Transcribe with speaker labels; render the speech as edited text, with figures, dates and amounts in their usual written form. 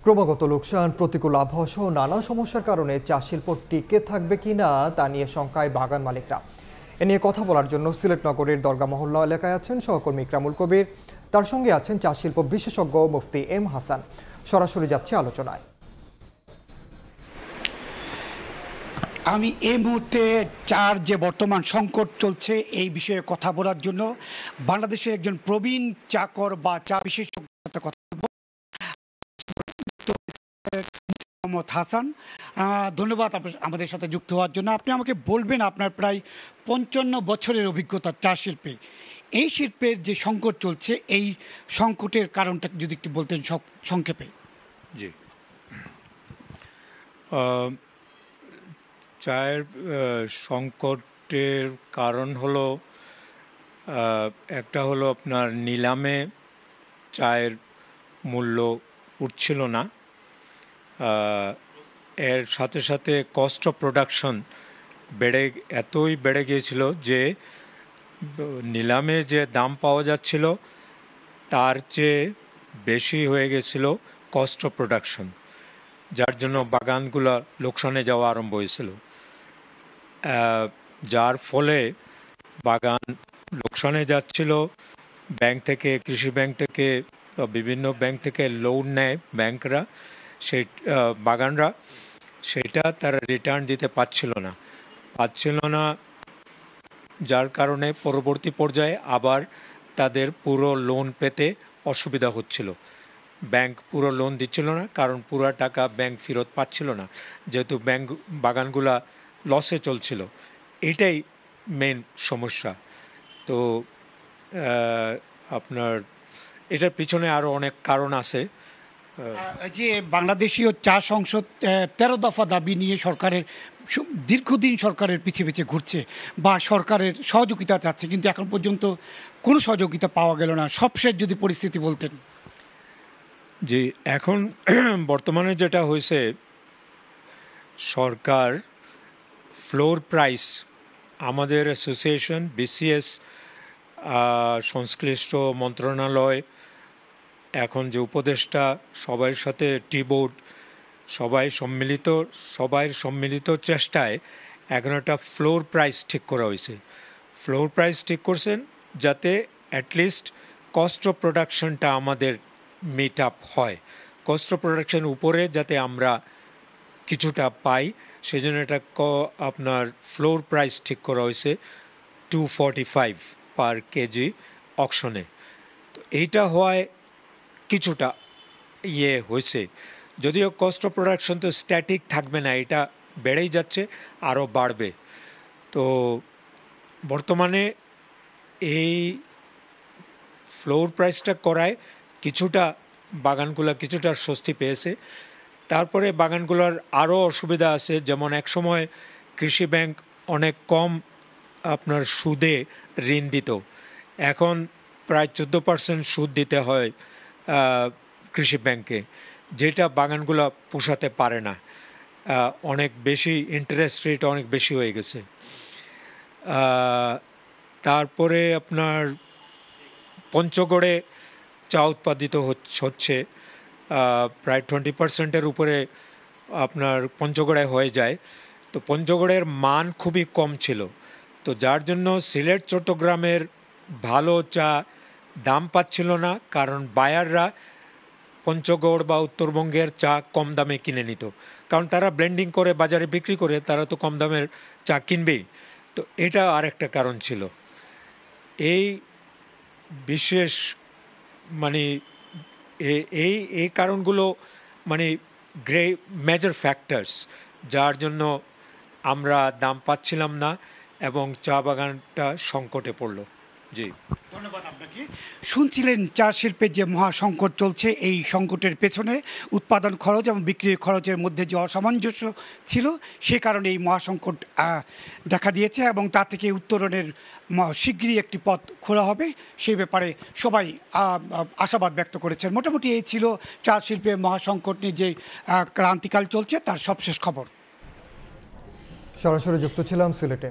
Speaker 1: ক্রমাগত লোকসান, প্রতিকূল আবহাওয়া সহ নানা সমস্যার কারণে চা শিল্প টিকে থাকবে কিনা তা নিয়ে শঙ্কায় বাগান মালিকরা। এ নিয়ে কথা বলার জন্য সিলেট নগরীর দরগা মহল্লা এলাকায় আছেন সহকর্মী ইকরামুল কবির, তার সঙ্গে আছেন চা শিল্প বিশেষজ্ঞ মুফতি এম হাসান। সরাসরি যাচ্ছে আলোচনায়।
Speaker 2: আমি এই মুহূর্তে চার যে বর্তমান সংকট চলছে এই বিষয়ে কথা বলার জন্য বাংলাদেশের একজন প্রবীণ চাকর বা চা বিশেষজ্ঞের সাথে কথা বলব, মোহাম্মদ হাসান। ধন্যবাদ আমাদের সাথে যুক্ত হওয়ার জন্য। আপনি আমাকে বলবেন, আপনার প্রায় ৫৫ বছরের অভিজ্ঞতা চা শিল্পে, এই শিল্পের যে সংকট চলছে এই সংকটের কারণটা যদি একটু বলতেন সংক্ষেপে।
Speaker 3: জি, চায়ের সংকটের কারণ হলো একটা হলো আপনার নিলামে চায়ের মূল্য উঠছিল না, এর সাথে সাথে কস্ট অফ প্রোডাকশন এতই বেড়ে গিয়েছিল যে নিলামে যে দাম পাওয়া যাচ্ছিল তার চেয়ে বেশি হয়ে গেছিল কস্ট অফ প্রোডাকশন, যার জন্য বাগানগুলো লোকসানে যাওয়া আরম্ভ হয়েছিল। যার ফলে বাগান লোকসানে যাচ্ছিল। ব্যাংক থেকে, কৃষি ব্যাংক থেকে, বিভিন্ন ব্যাংক থেকে লোন নেয় ব্যাংকরা, সেই বাগানরা সেটা তারা রিটার্ন দিতে পারছিল না, যার কারণে পরবর্তী পর্যায়ে আবার তাদের পুরো লোন পেতে অসুবিধা হচ্ছিল। ব্যাংক পুরো লোন দিচ্ছিল না, কারণ পুরো টাকা ব্যাংক ফেরত পাচ্ছিল না, যেহেতু বাগানগুলা লসে চলছিল। এটাই মেন সমস্যা। তো আপনার এটার পিছনে আরও অনেক কারণ আছে।
Speaker 2: যে বাংলাদেশীয় চা সংসদ 13 দফা দাবি নিয়ে সরকারের দীর্ঘদিন সরকারের পিছে পিছে ঘুরছে বা সরকারের সহযোগিতা চাচ্ছে, কিন্তু এখন পর্যন্ত কোনো সহযোগিতা পাওয়া গেল না। সবশেষ যদি পরিস্থিতি বলতেন।
Speaker 3: জি, এখন বর্তমানে যেটা হয়েছে, সরকার ফ্লোর প্রাইস, আমাদের অ্যাসোসিয়েশন, বিসিএস, সংশ্লিষ্ট মন্ত্রণালয়, এখন যে উপদেষ্টা, সবার সাথে টি বোর্ড, সবাই সম্মিলিত চেষ্টায় এখন একটা ফ্লোর প্রাইস ঠিক করা হয়েছে। ফ্লোর প্রাইস ঠিক করছেন যাতে অ্যাটলিস্ট কস্ট অফ প্রোডাকশনটা আমাদের মিট আপ হয়, কস্ট অফ প্রোডাকশন উপরে যাতে আমরা কিছুটা পাই, সেই জন্য এটা আপনার ফ্লোর প্রাইস ঠিক করা হয়েছে 245 পার কেজি অকশনে। তো এইটা হওয়ায় কিছুটা হয়েছে, যদিও কস্ট অফ প্রোডাকশন তো স্ট্যাটিক থাকবে না, এটা বেড়েই যাচ্ছে, আরও বাড়বে। তো বর্তমানে এই ফ্লোর প্রাইসটা করায় কিছুটা বাগানগুলো কিছুটা স্বস্তি পেয়েছে। তারপরে বাগানগুলোর আরও অসুবিধা আছে, যেমন এক সময় কৃষি ব্যাংক অনেক কম আপনার সুদে ঋণ দিত, এখন প্রায় 14% সুদ দিতে হয় কৃষি ব্যাংকে, যেটা বাগানগুলো পোষাতে পারে না। অনেক বেশি ইন্টারেস্ট রেট অনেক বেশি হয়ে গেছে। তারপরে আপনার পঞ্চগড়ে চা উৎপাদিত হচ্ছে প্রায় 20%-এর উপরে আপনার পঞ্চগড়ে হয়ে যায়। তো পঞ্চগড়ের মান খুবই কম ছিল, তো যার জন্য সিলেট চট্টগ্রামের ভালো চা দাম পাচ্ছিল না, কারণ বায়াররা পঞ্চগড় বা উত্তরবঙ্গের চা কম দামে কিনে নিত, কারণ তারা ব্লেন্ডিং করে বাজারে বিক্রি করে, তারা তো কম দামের চা কিনবেই। তো এটা আরেকটা কারণ ছিল। এই বিশেষ মানে এই কারণগুলো মানে মেজর ফ্যাক্টরস, যার জন্য আমরা দাম পাচ্ছিলাম না এবং চা বাগানটা সংকটে পড়লো। জি,
Speaker 2: ধন্যবাদ আপনাকে। শুনছিলেন চা শিল্পের যে মহা সংকট চলছে, এই সংকটের পেছনে উৎপাদন খরচ এবং বিক্রি খরচের মধ্যে যে অসামঞ্জস্য ছিল, সে কারণে এই মহাসংকট দেখা দিয়েছে এবং তা থেকে উত্তরণের শীঘ্রই একটি পথ খোলা হবে, সেই ব্যাপারে সবাই আশাবাদ ব্যক্ত করেছেন। মোটামুটি এই ছিল চা শিল্পের মহাসংকট নিয়ে যে ক্রান্তিকাল চলছে তার সবশেষ খবর।
Speaker 1: সরাসরি যুক্ত ছিলাম সিলেটে।